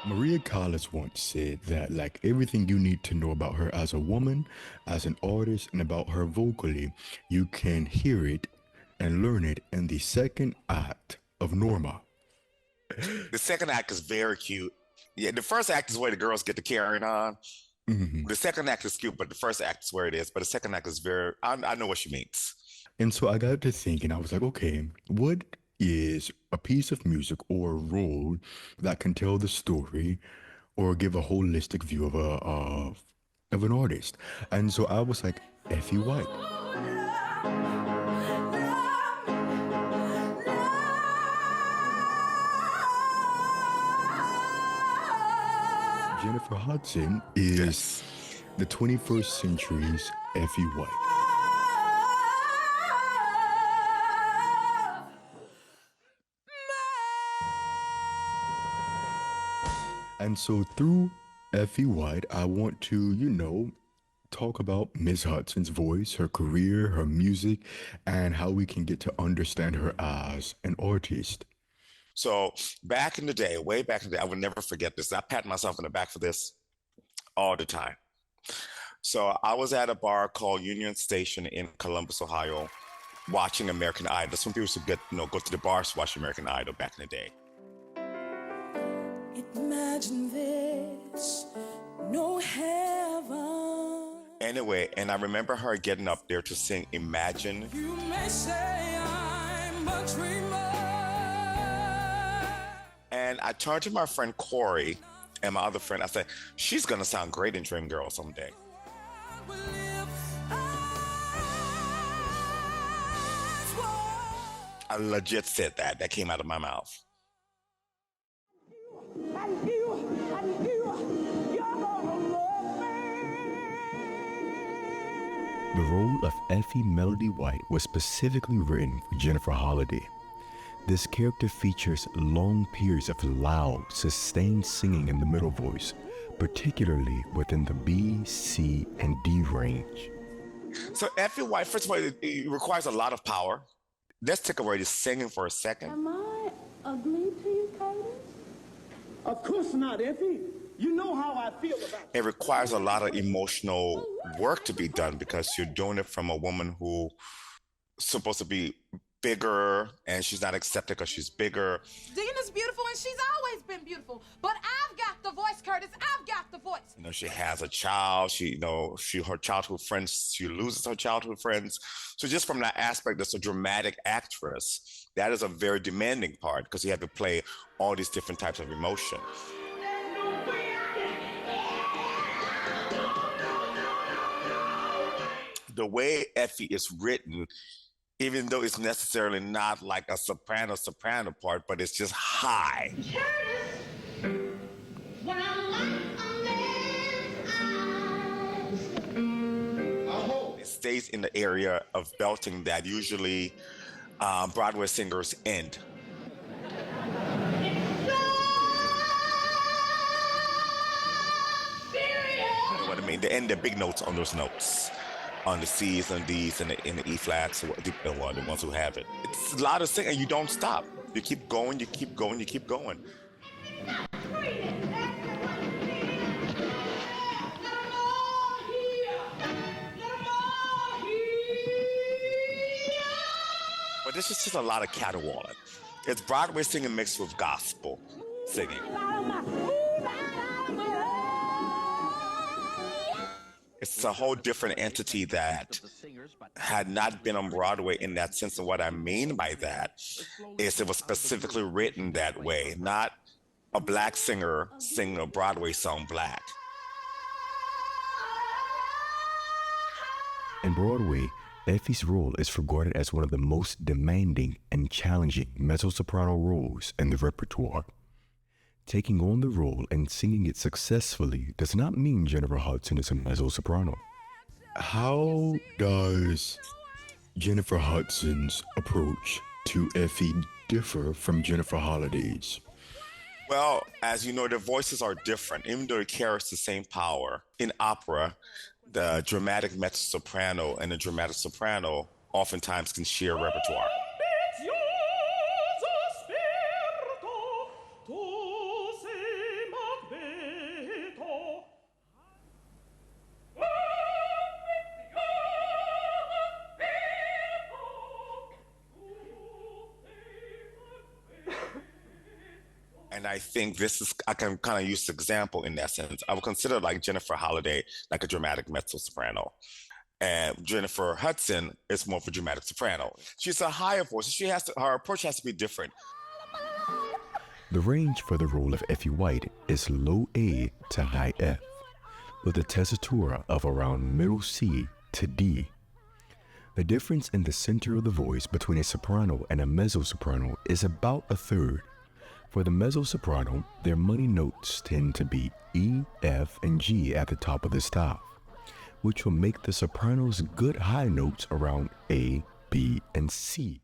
Maria Callas once said that, like, everything you need to know about her as a woman, as an artist, and about her vocally, you can hear it and learn it in the second act of Norma. The second act is very cute. Yeah, the first act is where the girls get to carrying on. Mhm. The second act is cute, but the first act is where it is. But the second act is very, I know what she means. And so I got to thinking, I was like, okay, what is a piece of music or a role that can tell the story or give a holistic view of an artist? And so I was like, Effie White. Jennifer Hudson is Yes. the 21st century's Effie White. And so through Effie White, I want to, talk about Miss Hudson's voice, her career, her music, and how we can get to understand her as an artist. So back in the day, way back in the day, I would never forget this. I pat myself in the back for this all the time. So I was at a bar called Union Station in Columbus, Ohio, watching American Idol. That's when people used to go to the bars to watch American Idol back in the day. Imagine this, no heaven. Anyway, and I remember her getting up there to sing Imagine. You may say I'm a dreamer. And I turned to my friend Corey and my other friend. I said, she's going to sound great in Dream Girl someday. I legit said that. That came out of my mouth. The role of Effie Melody White was specifically written for Jennifer Holliday. This character features long periods of loud, sustained singing in the middle voice, particularly within the B, C, and D range. So Effie White, first of all, it requires a lot of power. Let's take away the singing for a second. Am I ugly to you, Curtis? Of course not, Effie. You know how I feel about It requires a lot of emotional work to be done because you're doing it from a woman who's supposed to be bigger and she's not accepted because she's bigger. Dina's beautiful and she's always been beautiful. But I've got the voice, Curtis. I've got the voice. She has a child. Her childhood friends. She loses her childhood friends. So just from that aspect, as a dramatic actress, that is a very demanding part because you have to play all these different types of emotion. The way Effie is written, even though it's necessarily not like a soprano part, but it's just high. It stays in the area of belting that usually Broadway singers end. You know what I mean? They end their big notes on those notes. On the C's and D's and the E flats, the ones who have it. It's a lot of singing. You don't stop. You keep going, you keep going, you keep going. But this is just a lot of caterwauling. It's Broadway singing mixed with gospel singing. It's a whole different entity that had not been on Broadway in that sense. And what I mean by that is it was specifically written that way, not a black singer singing a Broadway song black. In Broadway, Effie's role is regarded as one of the most demanding and challenging mezzo-soprano roles in the repertoire. Taking on the role and singing it successfully does not mean Jennifer Hudson is a mezzo-soprano. How does Jennifer Hudson's approach to Effie differ from Jennifer Holliday's? Well, as you know, their voices are different, even though it carries the same power. In opera, the dramatic mezzo-soprano and the dramatic soprano oftentimes can share repertoire. And I think I can kind of use this example in that sense. I would consider like Jennifer Holliday like a dramatic mezzo-soprano. And Jennifer Hudson is more of a dramatic soprano. She's a higher voice. Her approach has to be different. The range for the role of Effie White is low A to high F, with a tessitura of around middle C to D. The difference in the center of the voice between a soprano and a mezzo-soprano is about a third. For the mezzo-soprano, their money notes tend to be E, F, and G at the top of the staff, which will make the soprano's good high notes around A, B, and C.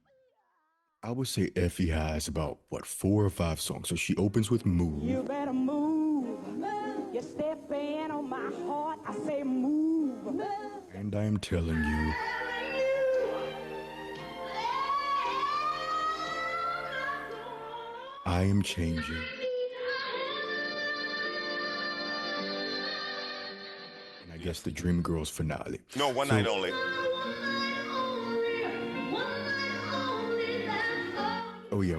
I would say Effie has about, 4 or 5 songs. So she opens with Move. You better move. You step in on my heart. I say move. And I'm telling you, I am changing. And I guess the Dreamgirls finale. No, one night only. Oh yeah,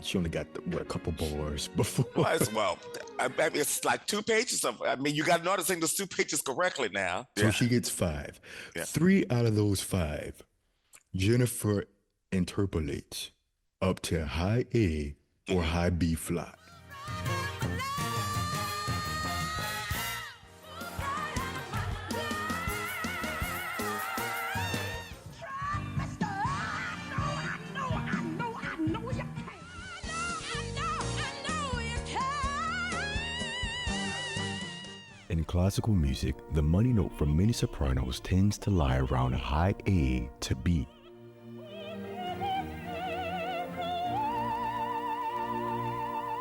she only got a couple bars before. Well, it's like 2 pages of. You got to know how to sing those 2 pages correctly now. So she gets 5. Yeah. 3 out of those 5, Jennifer interpolates up to high A or high B flat. In classical music, the money note for many sopranos tends to lie around high A to B.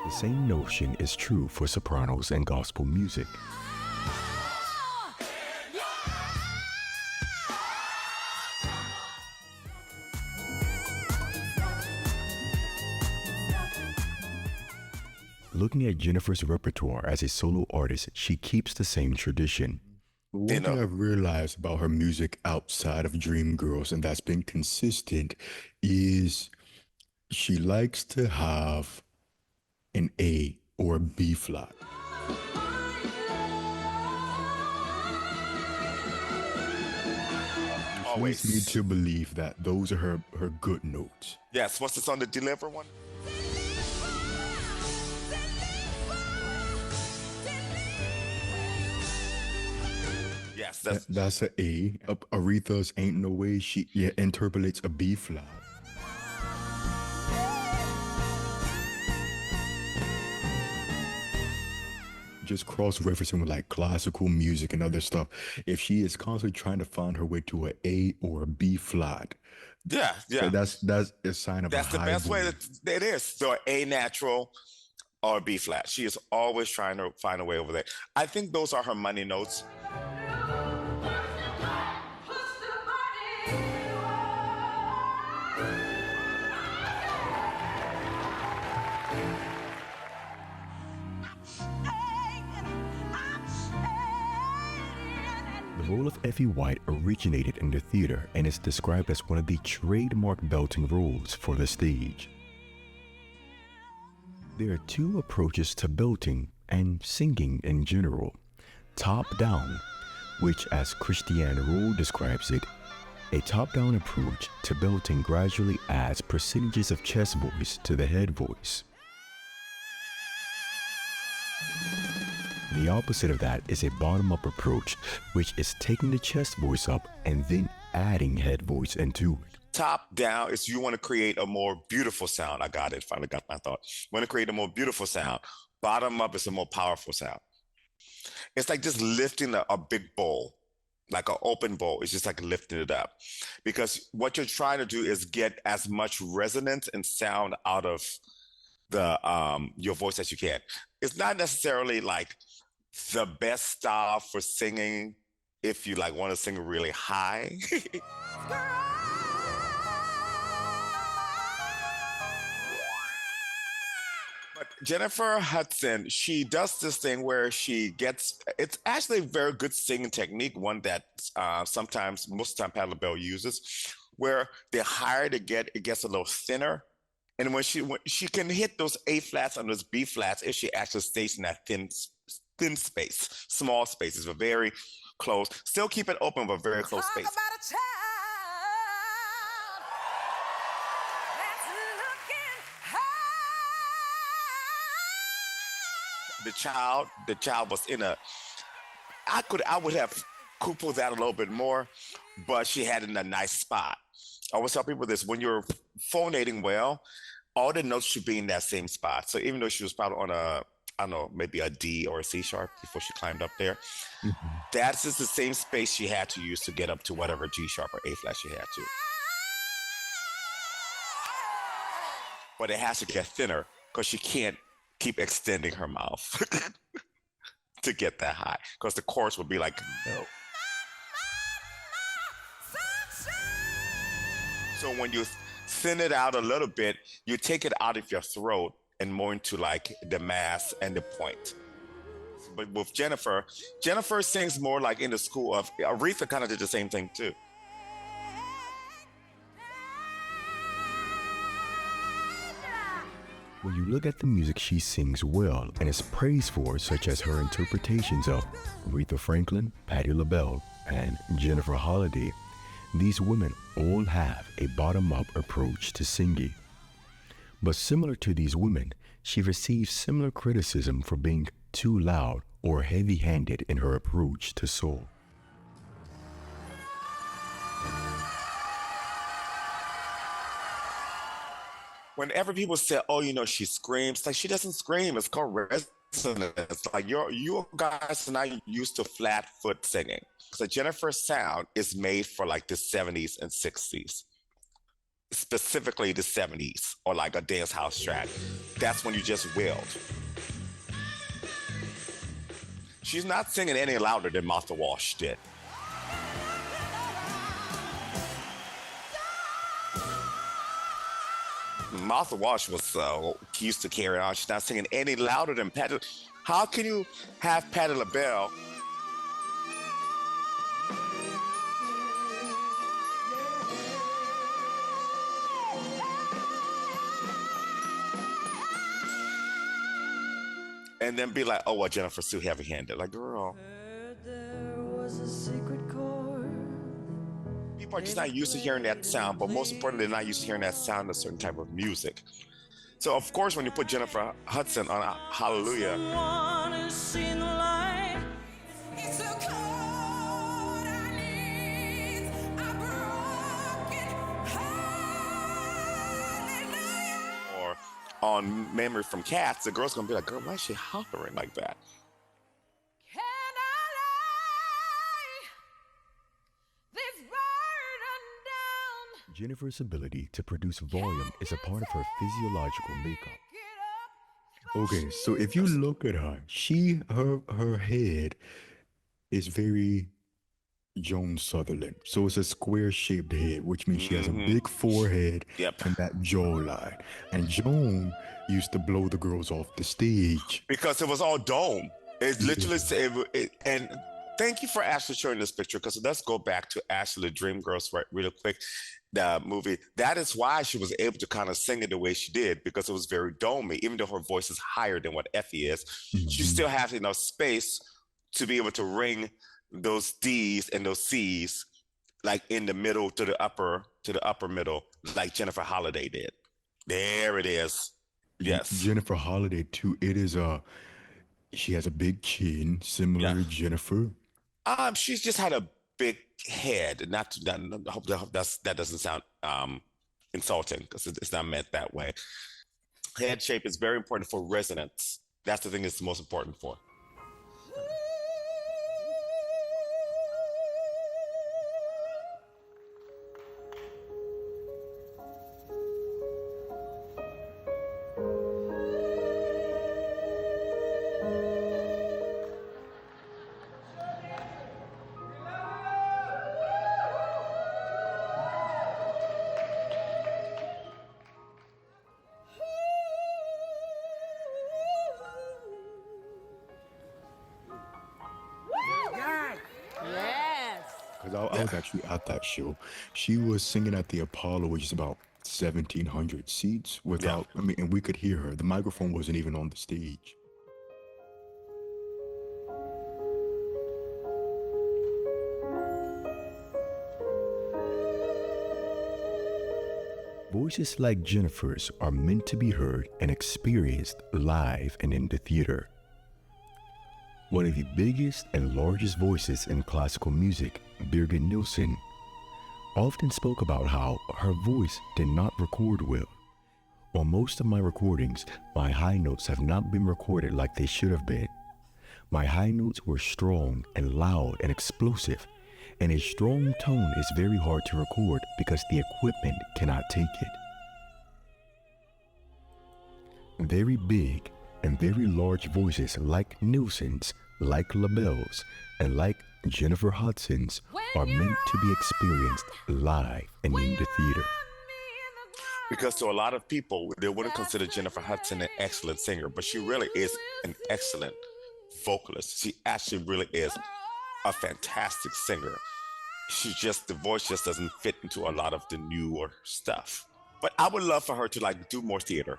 The same notion is true for sopranos and gospel music. Looking at Jennifer's repertoire as a solo artist, she keeps the same tradition. But one thing I've realized about her music outside of Dreamgirls, and that's been consistent, is she likes to have an A or a B flat. Always. Leads me to believe that those are her good notes. Yes, what's this on the Deliver one? Yes, that's an A. Aretha's Ain't No Way, she interpolates a B flat. Just cross-referencing with like classical music and other stuff. If she is constantly trying to find her way to an A or a B flat, yeah, that's a sign of a high voice. That's the best way it is. So A natural or B flat. She is always trying to find a way over there. I think those are her money notes. The role of Effie White originated in the theater and is described as one of the trademark belting roles for the stage. There are 2 approaches to belting and singing in general. Top-down, which as Christiane Rolle describes it, a top-down approach to belting gradually adds percentages of chest voice to the head voice. The opposite of that is a bottom-up approach, which is taking the chest voice up and then adding head voice into it. Top down is you want to create a more beautiful sound. I got it. Finally got my thought. You want to create a more beautiful sound. Bottom up is a more powerful sound. It's like just lifting a big bowl, like an open bowl. It's just like lifting it up. Because what you're trying to do is get as much resonance and sound out of the your voice as you can. It's not necessarily like the best style for singing if you like want to sing really high. But Jennifer Hudson, she does this thing where it's actually a very good singing technique, one that most of the time Patti LaBelle uses, where the higher it gets a little thinner And when she can hit those A flats and those B flats if she actually stays in that thin space, small spaces, but very close. Still keep it open, but very close Talk space. about a child that's looking high. The child was in a. I would have coupled that a little bit more, but she had it in a nice spot. I always tell people this: when you're phonating well, all the notes should be in that same spot. So even though she was probably on a, I don't know, maybe a D or a C sharp before she climbed up there, that's just the same space she had to use to get up to whatever G sharp or A flat she had to. But it has to get thinner because she can't keep extending her mouth to get that high, because the chorus would be like, no. So when you thin it out a little bit, you take it out of your throat and more into like the mass and the point. But with Jennifer sings more like in the school of, Aretha kind of did the same thing too. When you look at the music she sings well and is praised for, such as her interpretations of Aretha Franklin, Patti LaBelle, and Jennifer Holliday, these women all have a bottom-up approach to singing. But similar to these women, she receives similar criticism for being too loud or heavy-handed in her approach to soul. Whenever people say, oh, you know, she screams, like, she doesn't scream. It's called resonance. Like, you guys are not used to flat foot singing. So Jennifer's sound is made for like the 70s and 60s, specifically the 70s, or like a dance house track. That's when you just wailed. She's not singing any louder than Martha Wash did. Martha Wash was used to carry on. She's not singing any louder than Patti. How can you have Patti LaBelle and then be like, oh, well, Jennifer's too heavy-handed? Like, girl. There was a secret chord. People are just not used to hearing that sound, but most importantly, they're not used to hearing that sound of a certain type of music. So, of course, when you put Jennifer Hudson on Hallelujah, Someone has seen the light. It's a chord I need. A broken hallelujah. or on Memory from Cats, the girl's gonna be like, girl, why is she hollering like that? Can I lay this burden down? Jennifer's ability to produce volume is a part of her physiological makeup. Okay, so if you look at her, her head is very Joan Sutherland. So it's a square-shaped head, which means she has a big forehead and that jawline. And Joan used to blow the girls off the stage. Because it was all dome. It literally and thank you for Ashley showing this picture, because it does go back to Ashley Dreamgirls right really quick. The movie, that is why she was able to kind of sing it the way she did, because it was very domey. Even though her voice is higher than what Effie is, she still has enough space to be able to ring those D's and those C's like in the middle to the upper middle, like Jennifer Holliday did. There it is. Yes. Jennifer Holliday too. It is she has a big chin, similar to Jennifer. She's just had a big head. I hope that doesn't sound insulting, because it's not meant that way. Head shape is very important for resonance. That's the thing it's most important for. Because I was actually at that show. She was singing at the Apollo, which is about 1,700 seats without, I mean, and we could hear her. The microphone wasn't even on the stage. Voices like Jennifer's are meant to be heard and experienced live and in the theater. One of the biggest and largest voices in classical music, Birgit Nilsson, often spoke about how her voice did not record well. On most of my recordings, my high notes have not been recorded like they should have been. My high notes were strong and loud and explosive, and a strong tone is very hard to record because the equipment cannot take it. Very big and very large voices like Nilsson's, like LaBelle's, and like Jennifer Hudson's are meant to be experienced live and in the theater. Because to a lot of people, they wouldn't consider Jennifer Hudson an excellent singer, but she really is an excellent vocalist. She actually really is a fantastic singer. The voice just doesn't fit into a lot of the newer stuff. But I would love for her to like do more theater.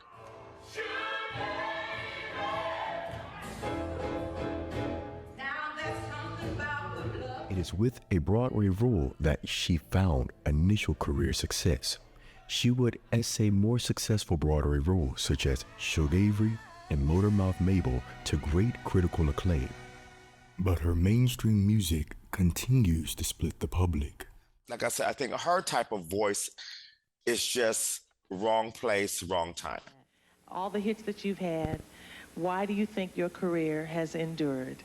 It is with a Broadway role that she found initial career success. She would essay more successful Broadway roles such as Shug Avery and Motormouth Mabel to great critical acclaim. But her mainstream music continues to split the public. Like I said, I think her type of voice is just wrong place, wrong time. All the hits that you've had, why do you think your career has endured?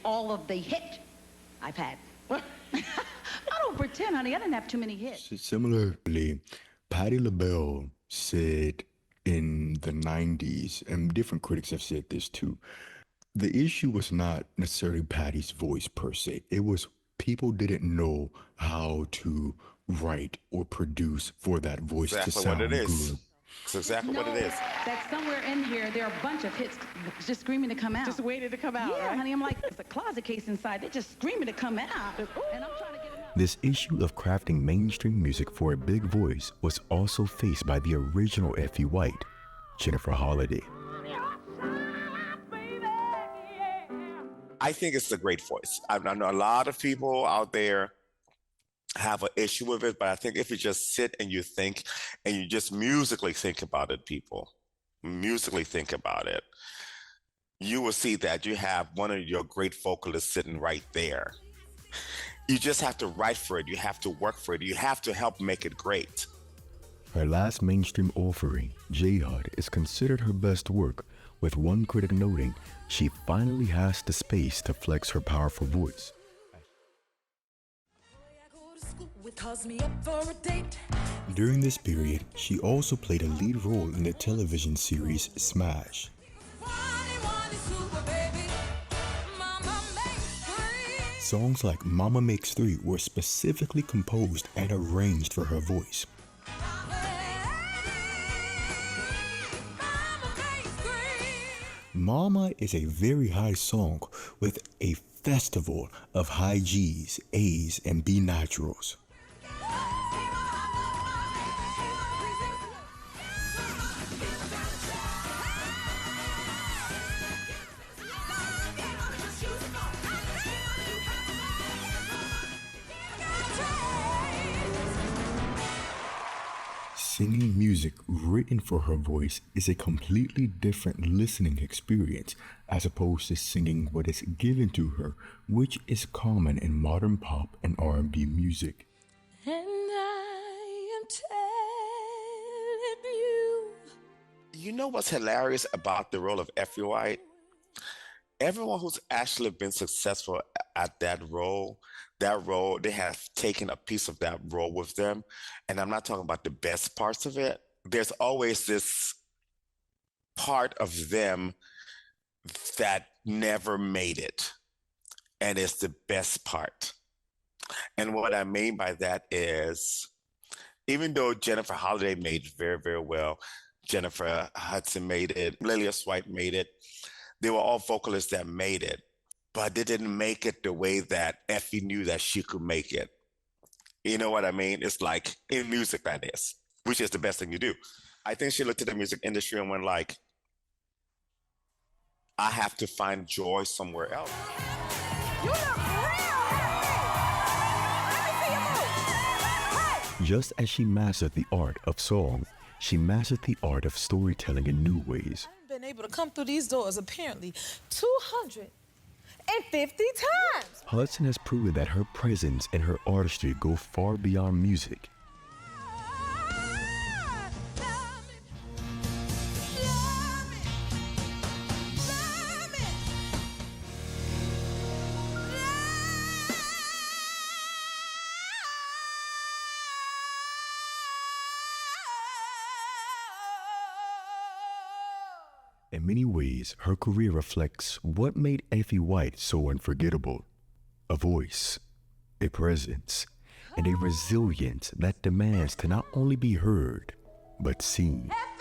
All of the hit I've had. I don't pretend, honey. I didn't have too many hits. Similarly, Patti LaBelle said in the 90s, and different critics have said this too, the issue was not necessarily Patti's voice per se. It was people didn't know how to write or produce for that voice to sound what it is. good. It's exactly what it is. That somewhere in here, there are a bunch of hits just screaming to come out. Just waiting to come out, Yeah, right? honey, I'm like, it's a closet case inside. They're just screaming to come out. And I'm trying to get them out. This issue of crafting mainstream music for a big voice was also faced by the original Effie White, Jennifer Holliday. I think it's a great voice. I know a lot of people out there have an issue with it, but I think if you just sit and you think and you just musically think about it, musically think about it, you will see that you have one of your great vocalists sitting right there. You just have to write for it. You have to work for it. You have to help make it great. Her last mainstream offering, J-Hud, is considered her best work, with one critic noting she finally has the space to flex her powerful voice. During this period, she also played a lead role in the television series Smash. Songs like Mama Makes Three were specifically composed and arranged for her voice. Mama is a very high song with a festival of high G's, A's, and B naturals. Singing music written for her voice is a completely different listening experience as opposed to singing what is given to her, which is common in modern pop and R&B music. And I am telling you. You know what's hilarious about the role of Effie White? Everyone who's actually been successful at that role, they have taken a piece of that role with them. And I'm not talking about the best parts of it. There's always this part of them that never made it. And it's the best part. And what I mean by that is, even though Jennifer Holliday made it very, very well, Jennifer Hudson made it, Lillian White made it, they were all vocalists that made it, but they didn't make it the way that Effie knew that she could make it. You know what I mean? It's like in music, that is. which is the best thing you do. I think she looked at the music industry and went like, I have to find joy somewhere else. You look real happy. Let me see you move. Hey. Just as she mastered the art of song, she mastered the art of storytelling in new ways. I've been able to come through these doors apparently 250 times. Hudson has proven that her presence and her artistry go far beyond music. In many ways, her career reflects what made Effie White so unforgettable: a voice, a presence, and a resilience that demands to not only be heard, but seen. Effie!